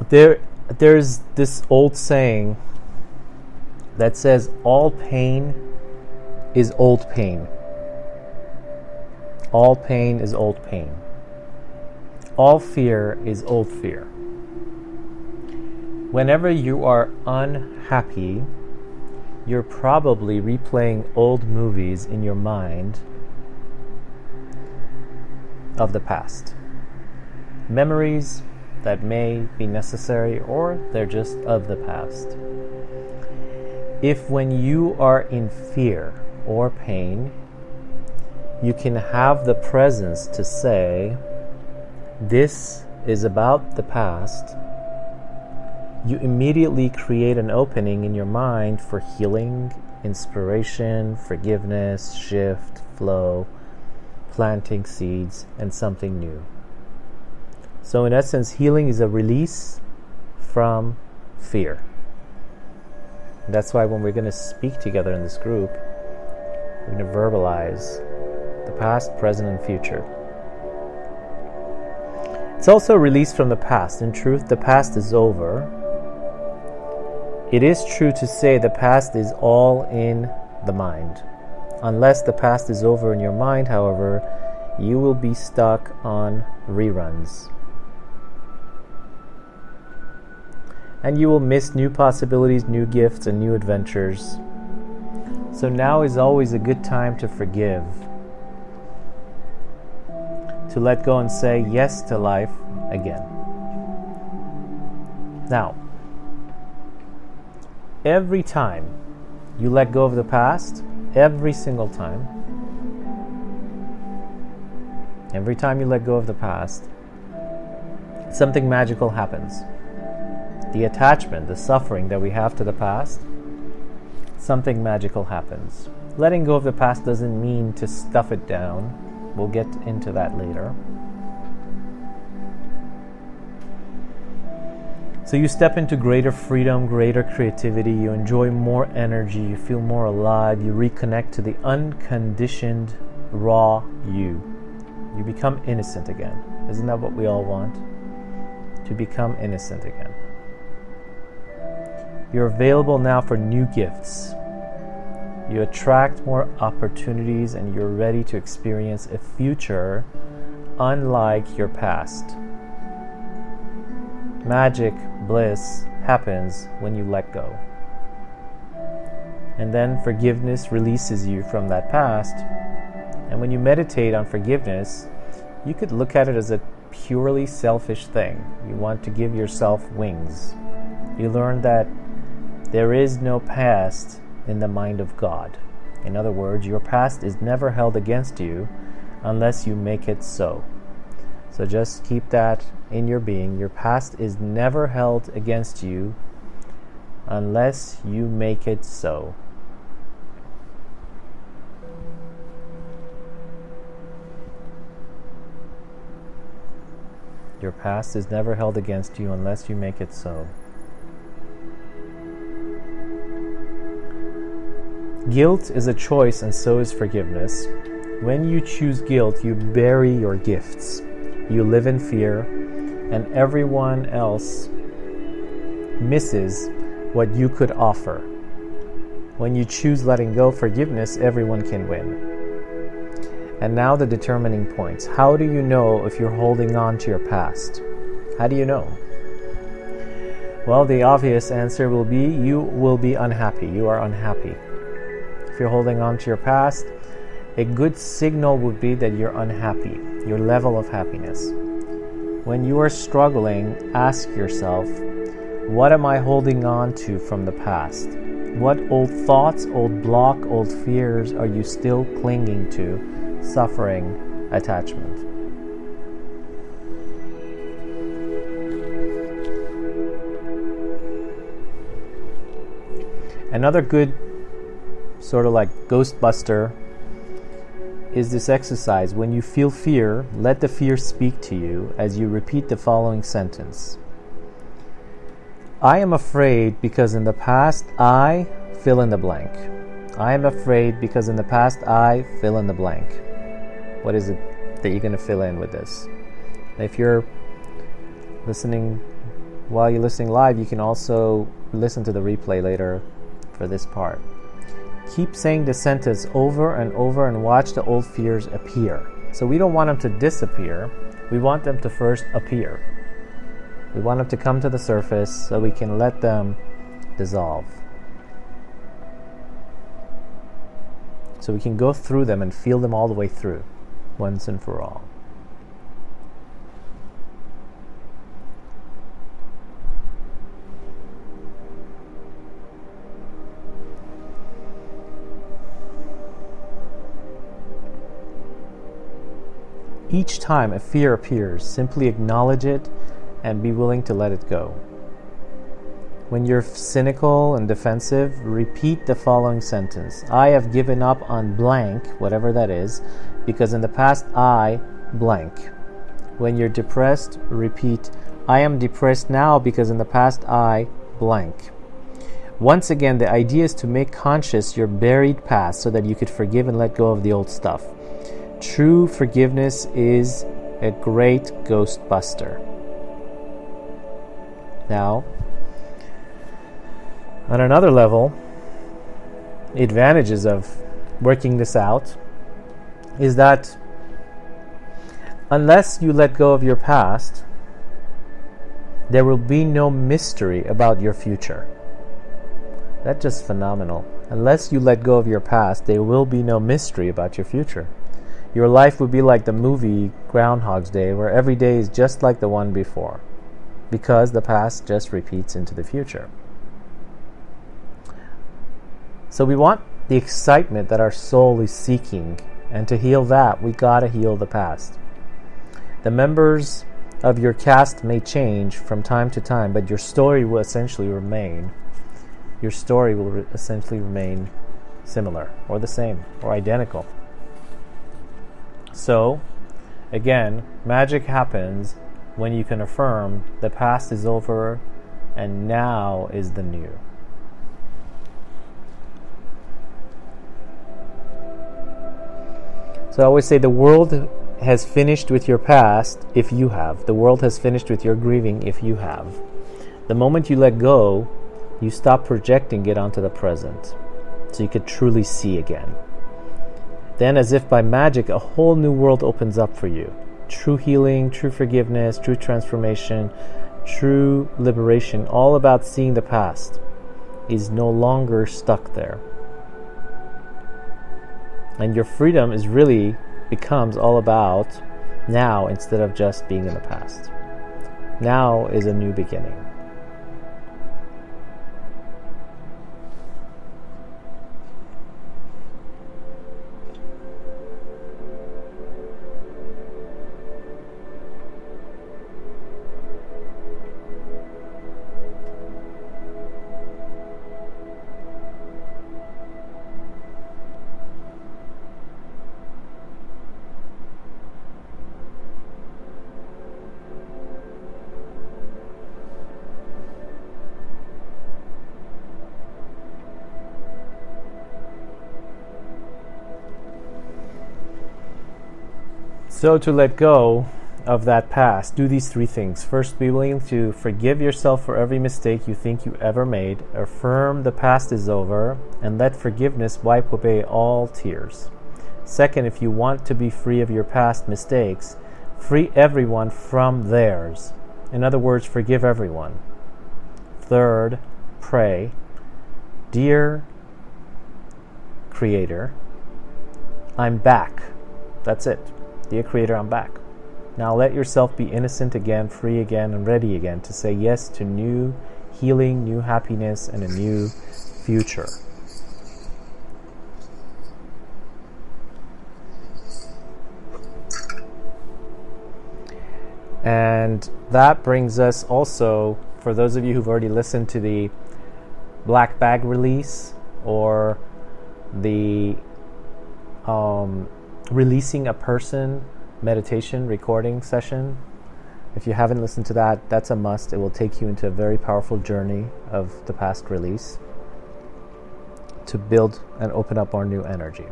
There's this old saying that says all pain is old pain. All pain is old pain. All fear is old fear. Whenever you are unhappy, you're probably replaying old movies in your mind of the past. Memories that may be necessary, or they're just of the past. If when you are in fear or pain, you can have the presence to say, this is about the past, you immediately create an opening in your mind for healing, inspiration, forgiveness, shift, flow, planting seeds, and something new. So in essence, healing is a release from fear. That's why when we're going to speak together in this group, we're going to verbalize the past, present, and future. It's also a release from the past. In truth, the past is over. It is true to say the past is all in the mind. Unless the past is over in your mind, however, you will be stuck on reruns. And you will miss new possibilities, new gifts, and new adventures. So now is always a good time to forgive. To let go and say yes to life again. Now, every time you let go of the past, every single time you let go of the past, something magical happens. The attachment, the suffering that we have to the past, something magical happens. Letting go of the past doesn't mean to stuff it down. We'll get into that later. So you step into greater freedom, greater creativity, you enjoy more energy, you feel more alive, you reconnect to the unconditioned, raw you. You become innocent again. Isn't that what we all want? To become innocent again. You're available now for new gifts. You attract more opportunities and you're ready to experience a future unlike your past. Magic, bliss happens when you let go. And then forgiveness releases you from that past. And when you meditate on forgiveness, you could look at it as a purely selfish thing. You want to give yourself wings. You learn that there is no past in the mind of God. In other words, your past is never held against you unless you make it so. So just keep that in your being. Your past is never held against you unless you make it so. Your past is never held against you unless you make it so. Guilt is a choice, and so is forgiveness. When you choose guilt, you bury your gifts. You live in fear, and everyone else misses what you could offer. When you choose letting go, forgiveness, everyone can win. And now the determining points. How do you know if you're holding on to your past? How do you know? Well, the obvious answer will be you will be unhappy. You are unhappy. If you're holding on to your past, a good signal would be that you're unhappy, your level of happiness. When you are struggling, ask yourself, what am I holding on to from the past? What old thoughts, old block, old fears are you still clinging to, suffering attachment? Another good sort of like Ghostbuster is this exercise. When you feel fear, let the fear speak to you as you repeat the following sentence. I am afraid because in the past I fill in the blank. I am afraid because in the past I fill in the blank. What is it that you're going to fill in with this? If you're listening while you're listening live, you can also listen to the replay later for this part. Keep saying the sentence over and over and watch the old fears appear. So we don't want them to disappear. We want them to first appear. We want them to come to the surface so we can let them dissolve. So we can go through them and feel them all the way through, once and for all. Each time a fear appears, simply acknowledge it and be willing to let it go. When you're cynical and defensive, repeat the following sentence. I have given up on blank, whatever that is, because in the past I blank. When you're depressed, repeat, I am depressed now because in the past I blank. Once again, the idea is to make conscious your buried past so that you could forgive and let go of the old stuff. True forgiveness is a great ghost buster. Now, on another level, the advantages of working this out is that unless you let go of your past, there will be no mystery about your future. That's just phenomenal. Unless you let go of your past, there will be no mystery about your future. Your life would be like the movie Groundhog's Day, where every day is just like the one before, because the past just repeats into the future. So we want the excitement that our soul is seeking, and to heal that, we gotta heal the past. The members of your cast may change from time to time, but your story will essentially remain. Your story will essentially remain similar, or the same, or identical. So, again, magic happens when you can affirm the past is over and now is the new. So I always say the world has finished with your past if you have. The world has finished with your grieving if you have. The moment you let go, you stop projecting it onto the present, so you could truly see again. Then, as if by magic, a whole new world opens up for you. True healing, true forgiveness, true transformation, true liberation, all about seeing the past, is no longer stuck there. And your freedom becomes all about now instead of just being in the past. Now is a new beginning. So to let go of that past, do these three things. First, be willing to forgive yourself for every mistake you think you ever made. Affirm the past is over, and let forgiveness wipe away all tears. Second, if you want to be free of your past mistakes, free everyone from theirs. In other words, forgive everyone. Third, pray, Dear Creator, I'm back. That's it. Dear Creator, I'm back. Now let yourself be innocent again, free again, and ready again to say yes to new healing, new happiness, and a new future. And that brings us also, for those of you who've already listened to the Black Bag release or the Releasing a Person meditation recording session. If you haven't listened to that, that's a must. It will take you into a very powerful journey of the past release to build and open up our new energy.